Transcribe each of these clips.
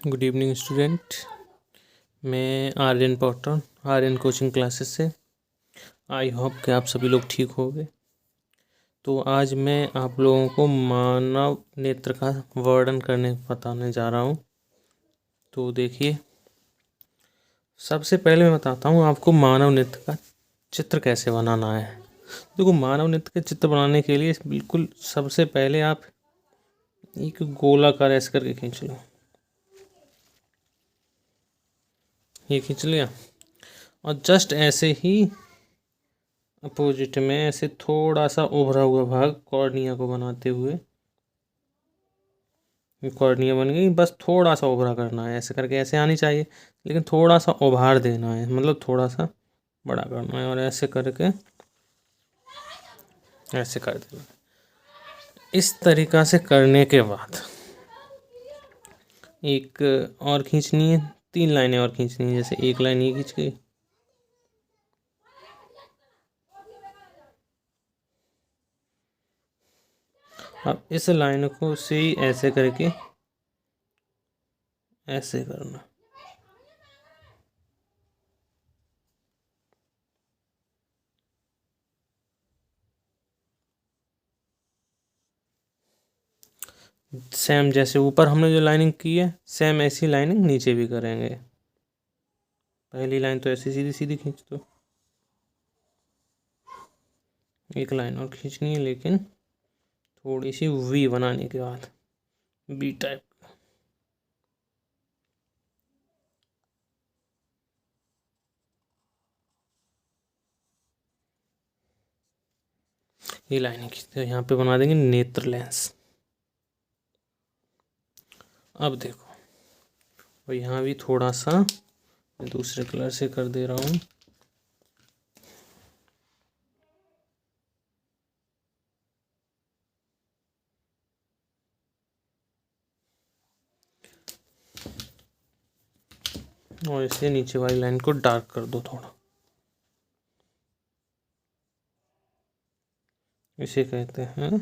Good evening student. मैं Aryan Potter, Aryan coaching classes से। I hope कि आप सभी लोग ठीक होंगे। तो आज मैं आप लोगों को मानव नेत्र का वर्णन करने बताने जा रहा हूँ। तो देखिए, सबसे पहले मैं बताता हूँ आपको मानव नेत्र का चित्र कैसे बनाना है। देखो, मानव नेत्र के चित्र बनाने के लिए बिल्कुल सबसे पहले आप एक गोलाकार ऐसे करके खींच लो। ये खींच लिया और जस्ट ऐसे ही अपोजिट में ऐसे थोड़ा सा उभरा हुआ भाग कॉर्निया को बनाते हुए, कॉर्निया बन गई। बस थोड़ा सा उभरा करना है, ऐसे करके ऐसे आनी चाहिए, लेकिन थोड़ा सा उभार देना है, मतलब थोड़ा सा बड़ा करना है और ऐसे करके ऐसे कर देना है। इस तरीक़ा से करने के बाद एक और खींचनी है, 3 लाइनें और खींचनी है। जैसे एक लाइन ये खींच गई, अब इस लाइन को से ही ऐसे करके ऐसे करना। सेम जैसे ऊपर हमने जो लाइनिंग की है, सेम ऐसी लाइनिंग नीचे भी करेंगे। पहली लाइन तो ऐसे सीधी सीधी खींच दो, एक लाइन और खींचनी है, लेकिन थोड़ी सी वी बनाने के बाद, बी टाइप। ये लाइनें खींचते हैं, यहाँ पे बना देंगे नेत्र लेंस। अब देखो, और यहाँ भी थोड़ा सा दूसरे कलर से कर दे रहा हूँ। और इसे नीचे वाली लाइन को डार्क कर दो थोड़ा। इसे कहते हैं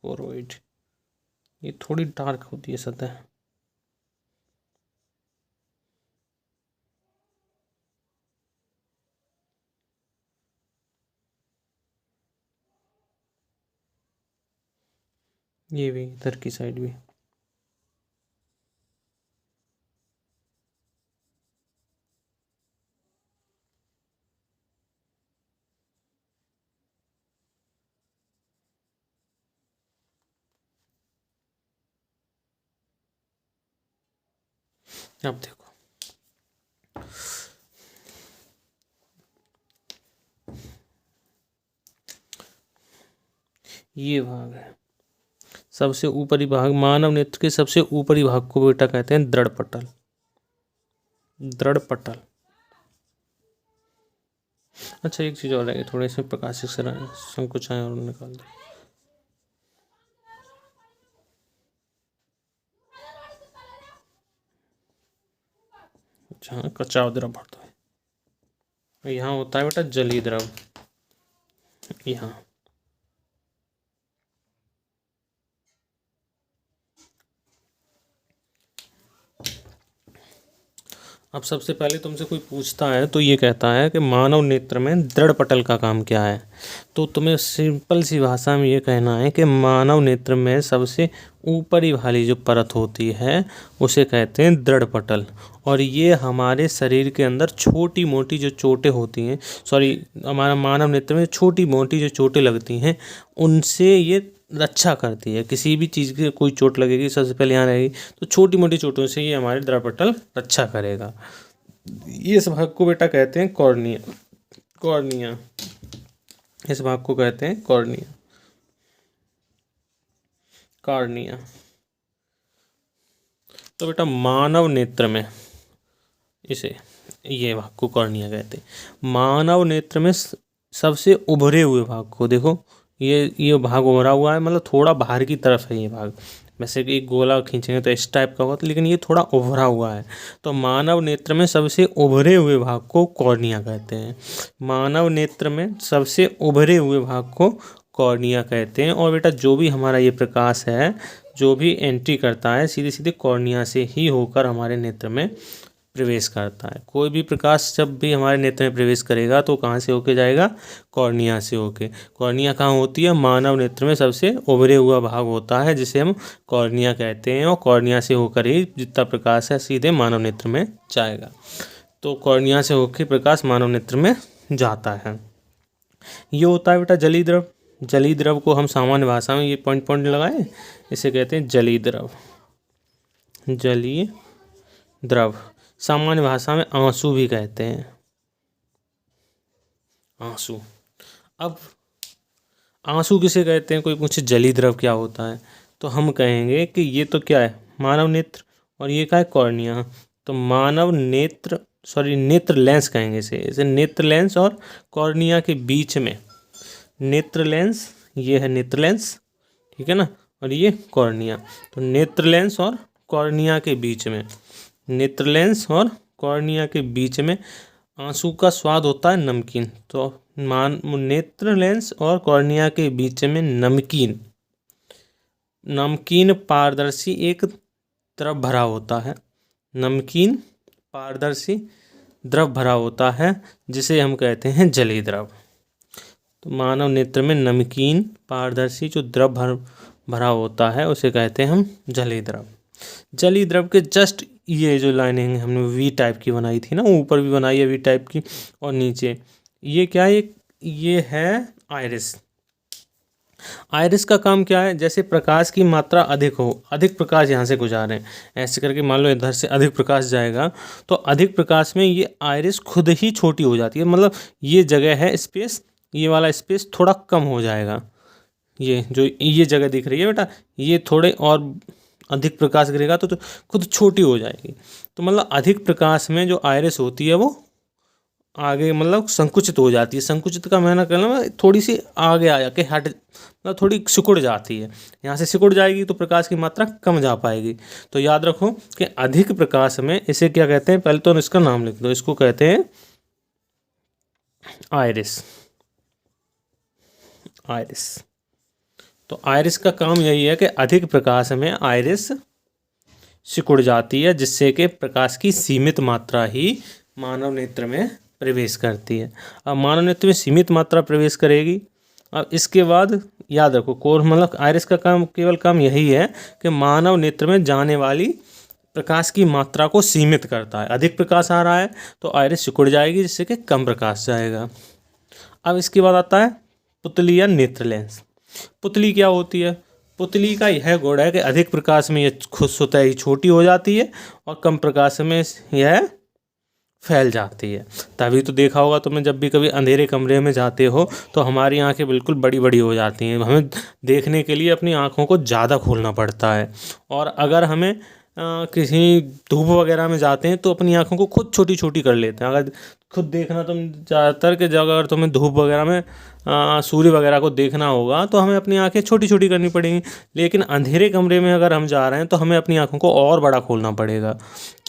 कोरोइड। ये थोड़ी डार्क होती है सतह। ये भी इधर की साइड भी। अब देखो, ये भाग है सबसे ऊपरी भाग। मानव नेत्र के सबसे ऊपरी भाग को बेटा कहते हैं दृढ़ पटल। दृढ़ पटल। अच्छा, एक चीज़ और है, थोड़े से प्रकाशित संकुचाएं और निकाल दो। अच्छा, कचाव द्रव भरता है। यहाँ होता है बेटा जलीय द्रव। यहाँ अब सबसे पहले तुमसे कोई पूछता है तो ये कहता है कि मानव नेत्र में दृढ़ पटल का काम क्या है। तो तुम्हें सिंपल सी भाषा में ये कहना है कि मानव नेत्र में सबसे ऊपरी वाली जो परत होती है उसे कहते हैं दृढ़ पटल। और ये हमारे शरीर के अंदर छोटी मोटी जो चोटें होती हैं, हमारा मानव नेत्र में छोटी मोटी जो चोटें लगती हैं उनसे ये रक्षा करती है। किसी भी चीज़ की कोई चोट लगेगी, सबसे पहले यहाँ रहेगी, तो छोटी मोटी चोटों से ये हमारे दृढ़ पटल रक्षा करेगा। ये इस भाग को बेटा कहते हैं कॉर्निया। कॉर्निया, इस भाग को कहते हैं कॉर्निया। कॉर्निया। तो बेटा मानव नेत्र में इसे, ये भाग को कॉर्निया कहते हैं। मानव नेत्र में सबसे उभरे हुए भाग को देखो, ये भाग उभरा हुआ है, मतलब थोड़ा बाहर की तरफ है ये भाग। वैसे कि एक गोला खींचेंगे तो इस टाइप का होगा, लेकिन ये थोड़ा उभरा हुआ है। तो मानव नेत्र में सबसे उभरे हुए भाग को कॉर्निया कहते हैं। मानव नेत्र में सबसे उभरे हुए भाग को कॉर्निया कहते हैं। और बेटा जो भी हमारा ये प्रकाश है, जो भी एंट्री करता है सीधे सीधे कॉर्निया से ही होकर हमारे नेत्र में प्रवेश करता है। कोई भी प्रकाश जब भी हमारे नेत्र में प्रवेश करेगा तो कहाँ से होके जाएगा, कॉर्निया से होके। कॉर्निया कहाँ होती है, मानव नेत्र में सबसे उभरे हुआ भाग होता है जिसे हम कॉर्निया कहते हैं, और कॉर्निया से होकर ही जितना प्रकाश है सीधे मानव नेत्र में जाएगा। तो कॉर्निया से होकर प्रकाश मानव नेत्र में जाता है। ये होता है बेटा जलीय द्रव। जलीय द्रव को हम सामान्य भाषा में ये पॉइंट पॉइंट लगाएं, इसे कहते हैं जलीय द्रव। जलीय द्रव सामान्य भाषा में आंसू भी कहते हैं, आंसू। अब आंसू किसे कहते हैं, कोई पूछे जलीय द्रव क्या होता है, तो हम कहेंगे कि ये तो क्या है, मानव नेत्र, और ये क्या है, कॉर्निया। तो मानव नेत्र, सॉरी नेत्र लेंस कहेंगे इसे नेत्र लेंस और कॉर्निया के बीच में, नेत्र लेंस, ये है नेत्र लेंस, ठीक है ना, और ये कॉर्निया। तो नेत्र लेंस और कॉर्निया के बीच में, नेत्र लेंस और कॉर्निया के बीच में आंसू का स्वाद होता है नमकीन। तो नेत्र लेंस और कॉर्निया के बीच में नमकीन, नमकीन पारदर्शी एक द्रव भरा होता है, नमकीन पारदर्शी द्रव भरा होता है जिसे हम कहते हैं जलीय द्रव। तो मानव नेत्र में नमकीन पारदर्शी जो द्रव भरा होता है उसे कहते हैं हम जलीय द्रव। जलीय द्रव के जस्ट ये जो लाइनिंग हमने वी टाइप की बनाई थी ना, ऊपर भी बनाई है वी टाइप की और नीचे, ये क्या है, ये है आइरिस। आइरिस का काम क्या है, जैसे प्रकाश की मात्रा अधिक हो, अधिक प्रकाश यहाँ से गुजारे, ऐसे करके मान लो इधर से अधिक प्रकाश जाएगा तो अधिक प्रकाश में ये आइरिस खुद ही छोटी हो जाती है, मतलब ये जगह है स्पेस, ये वाला स्पेस थोड़ा कम हो जाएगा। ये जो ये जगह दिख रही है बेटा, ये थोड़े और अधिक प्रकाश गिरेगा तो खुद छोटी हो जाएगी। तो मतलब अधिक प्रकाश में जो आइरिस होती है वो आगे मतलब संकुचित हो जाती है। संकुचित का मैंने कहना थोड़ी सी आगे आ जाके हट, मतलब थोड़ी सिकुड़ जाती है, यहाँ से सिकुड़ जाएगी तो प्रकाश की मात्रा कम जा पाएगी। तो याद रखो कि अधिक प्रकाश में इसे क्या कहते हैं, पहले तो इसका नाम लिख दो, इसको कहते हैं आइरिस। आइरिस, तो आइरिस का काम यही है कि अधिक प्रकाश में आइरिस सिकुड़ जाती है जिससे कि प्रकाश की सीमित मात्रा ही मानव नेत्र में प्रवेश करती है। अब मानव नेत्र में सीमित मात्रा प्रवेश करेगी। अब इसके बाद याद रखो कोर मतलब आइरिस का काम केवल काम यही है कि मानव नेत्र में जाने वाली प्रकाश की मात्रा को सीमित करता है। अधिक प्रकाश आ रहा है तो आइरिस सिकुड़ जाएगी जिससे कि कम प्रकाश जाएगा। अब इसके बाद आता है पुतली या नेत्र लेंस। पुतली क्या होती है, पुतली का यह गुण है कि अधिक प्रकाश में यह खुद स्वतः ही छोटी हो जाती है और कम प्रकाश में यह फैल जाती है। तभी तो देखा होगा तुमने जब भी कभी अंधेरे कमरे में जाते हो तो हमारी आंखें बिल्कुल बड़ी बड़ी हो जाती हैं। हमें देखने के लिए अपनी आंखों को ज़्यादा खोलना पड़ता है, और अगर हमें किसी धूप वगैरह में जाते हैं तो अपनी आंखों को खुद छोटी छोटी कर लेते हैं। अगर खुद देखना तुम ज़्यादातर के जगह अगर तुम्हें धूप वगैरह में सूर्य वगैरह को देखना होगा तो हमें अपनी आंखें छोटी छोटी करनी पड़ेंगी, लेकिन अंधेरे कमरे में अगर हम जा रहे हैं तो हमें अपनी आंखों को और बड़ा खोलना पड़ेगा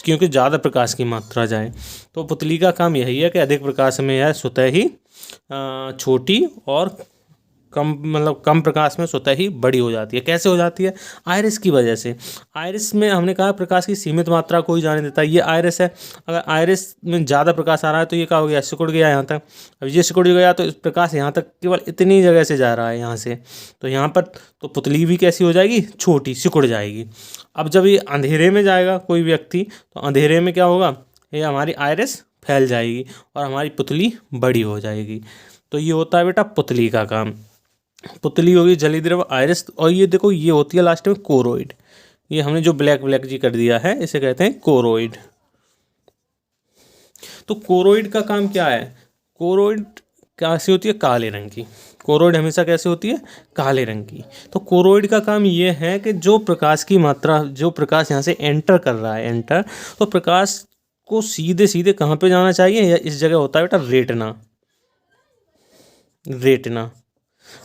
क्योंकि ज़्यादा प्रकाश की मात्रा जाए। तो पुतली का काम यही है कि अधिक प्रकाश में यह स्वतः ही छोटी और कम प्रकाश में स्वतः ही बड़ी हो जाती है। कैसे हो जाती है, आइरिस की वजह से। आइरिस में हमने कहा प्रकाश की सीमित मात्रा को ही जाने देता है। ये आइरिस है, अगर आइरिस में ज़्यादा प्रकाश आ रहा है तो ये क्या हो गया, सिकुड़ गया यहाँ तक। अब ये सिकुड़ गया तो प्रकाश यहाँ तक केवल इतनी जगह से जा रहा है यहाँ से, तो यहाँ पर तो पुतली भी कैसी हो जाएगी, छोटी, सिकुड़ जाएगी। अब जब ये अंधेरे में जाएगा कोई व्यक्ति तो अंधेरे में क्या होगा, ये हमारी आइरिस फैल जाएगी और हमारी पुतली बड़ी हो जाएगी। तो ये होता है बेटा पुतली का काम। पुतली होगी, जलीय द्रव, आइरिस, और ये देखो ये होती है लास्ट में कोरोइड। ये हमने जो ब्लैक ब्लैक जी कर दिया है इसे कहते हैं कोरोइड। तो कोरोइड का काम क्या है, कोरोइड कैसी होती है, काले रंग की। कोरोइड हमेशा कैसे होती है, काले रंग की। तो कोरोइड का काम ये है कि जो प्रकाश की मात्रा, जो प्रकाश यहाँ से एंटर कर रहा है, एंटर, तो प्रकाश को सीधे सीधे कहाँ पे जाना चाहिए, या इस जगह होता है बेटा रेटिना। रेटिना,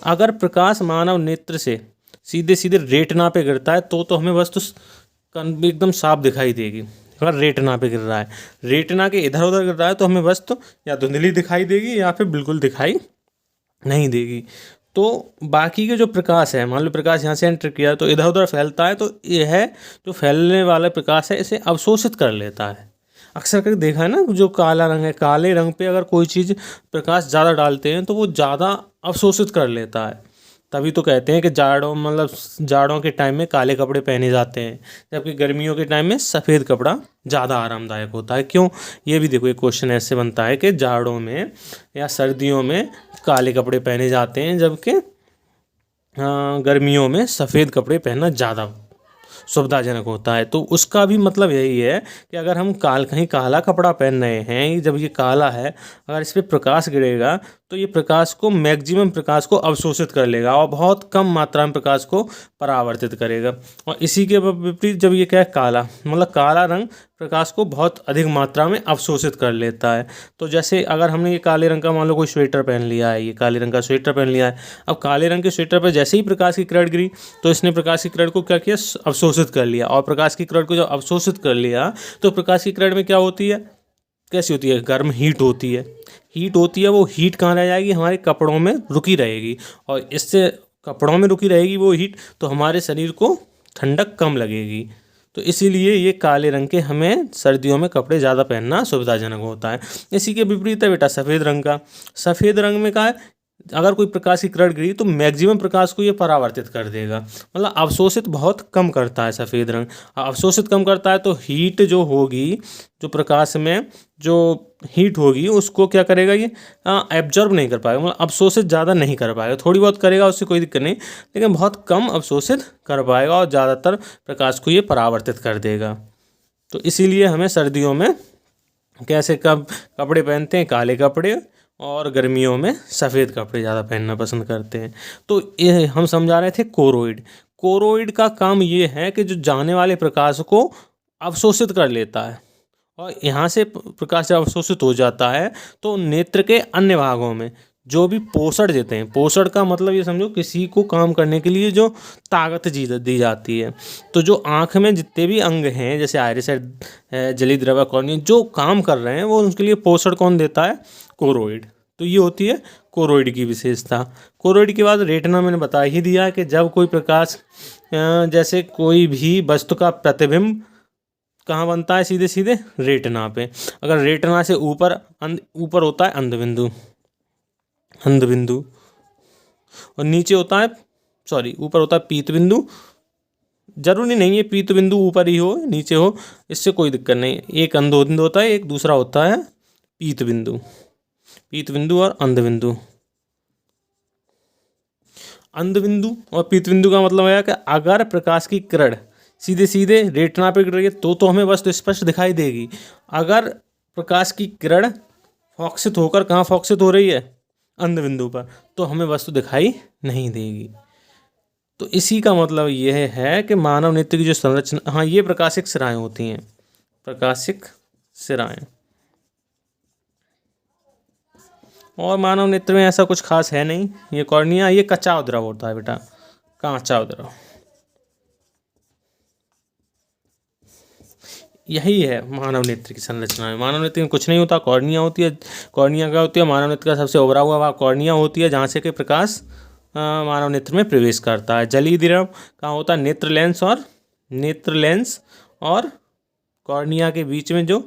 अगर प्रकाश मानव नेत्र से सीधे सीधे रेटिना पे गिरता है तो हमें वस्तु एकदम साफ दिखाई देगी। अगर रेटिना पे गिर रहा है, रेटिना के इधर उधर गिर रहा है तो हमें वस्तु या धुंधली दिखाई देगी या फिर बिल्कुल दिखाई नहीं देगी। तो बाकी के जो प्रकाश है, मान लो प्रकाश यहाँ से एंटर किया तो इधर उधर फैलता है, तो यह जो फैलने वाला प्रकाश है इसे अवशोषित कर लेता है। अक्सर करके देखा है ना, जो काला रंग है, काले रंग पे अगर कोई चीज़ प्रकाश ज़्यादा डालते हैं तो वो ज़्यादा अवशोषित कर लेता है। तभी तो कहते हैं कि जाड़ों के टाइम में काले कपड़े पहने जाते हैं, जबकि गर्मियों के टाइम में सफ़ेद कपड़ा ज़्यादा आरामदायक होता है। क्यों? ये भी देखो, एक क्वेश्चन ऐसे बनता है कि जाड़ों में या सर्दियों में काले कपड़े पहने जाते हैं, जबकि गर्मियों में सफ़ेद कपड़े पहनना ज़्यादा सुविधाजनक होता है। तो उसका भी मतलब यही है कि अगर हम कहीं काला कपड़ा पहन रहे हैं, जब ये काला है, अगर इस पर प्रकाश गिरेगा तो ये प्रकाश को, मैक्सिमम प्रकाश को अवशोषित कर लेगा और बहुत कम मात्रा में प्रकाश को परावर्तित करेगा। और इसी के विपरीत जब ये क्या है, काला, मतलब काला रंग प्रकाश को बहुत अधिक मात्रा में अवशोषित कर लेता है। तो जैसे अगर हमने ये काले रंग का, मान लो कोई स्वेटर पहन लिया है, ये काले रंग का स्वेटर पहन लिया है, अब काले रंग के स्वेटर पर जैसे ही प्रकाश की किरण गिरी तो इसने प्रकाश की किरण को क्या किया, अवशोषित कर लिया। और प्रकाश की किरण को जब अवशोषित कर लिया तो प्रकाश की किरण में क्या होती है, कैसी होती है, गर्म हीट होती है। वो हीट कहाँ रह जाएगी, हमारे कपड़ों में रुकी रहेगी, और इससे कपड़ों में रुकी रहेगी वो हीट, तो हमारे शरीर को ठंडक कम लगेगी। तो इसीलिए ये काले रंग के हमें सर्दियों में कपड़े ज़्यादा पहनना सुविधाजनक होता है। इसी के विपरीत है बेटा सफ़ेद रंग का। सफ़ेद रंग में क्या है, अगर कोई प्रकाश की किरण गिरी तो मैक्सिमम प्रकाश को ये परावर्तित कर देगा, मतलब अवशोषित बहुत कम करता है सफ़ेद रंग। अवशोषित कम करता है तो हीट जो होगी, जो प्रकाश में जो हीट होगी उसको क्या करेगा, ये एब्जॉर्ब नहीं कर पाएगा, मतलब अवशोषित ज़्यादा नहीं कर पाएगा। थोड़ी बहुत करेगा, उससे कोई दिक्कत नहीं, लेकिन बहुत कम अवशोषित कर पाएगा और ज़्यादातर प्रकाश को ये परावर्तित कर देगा। तो इसीलिए हमें सर्दियों में कैसे कपड़े पहनते हैं, काले कपड़े, और गर्मियों में सफ़ेद कपड़े ज़्यादा पहनना पसंद करते हैं। तो ये हम समझा रहे थे कोरोइड। कोरोइड का काम ये है कि जो जाने वाले प्रकाश को अवशोषित कर लेता है, और यहाँ से प्रकाश जब अवशोषित हो जाता है तो नेत्र के अन्य भागों में जो भी पोषण देते हैं, पोषण का मतलब ये समझो किसी को काम करने के लिए जो ताकत दी जाती है, तो जो आँख में जितने भी अंग हैं, जैसे आइरिस है, जली द्रव्य, कॉर्निया, जो काम कर रहे हैं वो उनके लिए पोषण कौन देता है, कोरोइड। तो ये होती है कोरोइड की विशेषता। कोरोइड के बाद रेटिना मैंने बता ही दिया कि जब कोई प्रकाश, जैसे कोई भी वस्तु का प्रतिबिंब कहाँ बनता है, सीधे सीधे रेटिना पे। अगर रेटिना से ऊपर होता है अंधबिंदु, और नीचे होता है, ऊपर होता है पीत बिंदु। जरूरी नहीं है पीत बिंदु ऊपर ही हो नीचे हो, इससे कोई दिक्कत नहीं। एक अंधबिंदु होता है, एक दूसरा होता है पीत बिंदु और अंधबिंदु। अंधबिंदु और पीत बिंदु का मतलब है कि अगर प्रकाश की किरण सीधे सीधे रेटिना पे गिर रही है तो हमें वस्तु स्पष्ट दिखाई देगी। अगर प्रकाश की किरण फोकसित होकर कहाँ फोकसित हो रही है, अंधबिंदु पर, तो हमें वस्तु दिखाई नहीं देगी। तो इसी का मतलब यह है कि मानव नेत्र की जो संरचना, हाँ, ये प्रकाशिक सिराएं होती हैं, प्रकाशिक सिराएं। और मानव नेत्र में ऐसा कुछ खास है नहीं। ये कॉर्निया, ये कच्चा द्रव होता है बेटा, कांचा द्रव, यही है मानव नेत्र की संरचना में। मानव नेत्र में कुछ नहीं होता, कॉर्निया होती है। कॉर्निया क्या होती है, मानव नेत्र का सबसे उभरा हुआ भाग कॉर्निया होती है, जहाँ से कि प्रकाश मानव नेत्र में प्रवेश करता है। जलीय द्रव कहाँ होता है, नेत्र लेंस और कॉर्निया के बीच में जो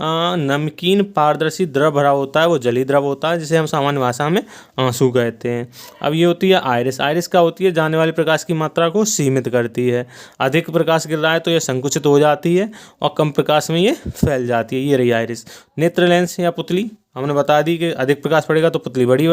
नमकीन पारदर्शी द्रव भरा होता है वो जलीय द्रव होता है, जिसे हम सामान्य भाषा में आंसू कहते हैं। अब ये होती है आइरिस। आइरिस क्या होती है, जाने वाले प्रकाश की मात्रा को सीमित करती है। अधिक प्रकाश गिर रहा है तो ये संकुचित हो जाती है और कम प्रकाश में ये फैल जाती है। ये रही आइरिस। नेत्र लेंस या पुतली, हमने बता दी कि अधिक प्रकाश पड़ेगा तो पुतली बड़ी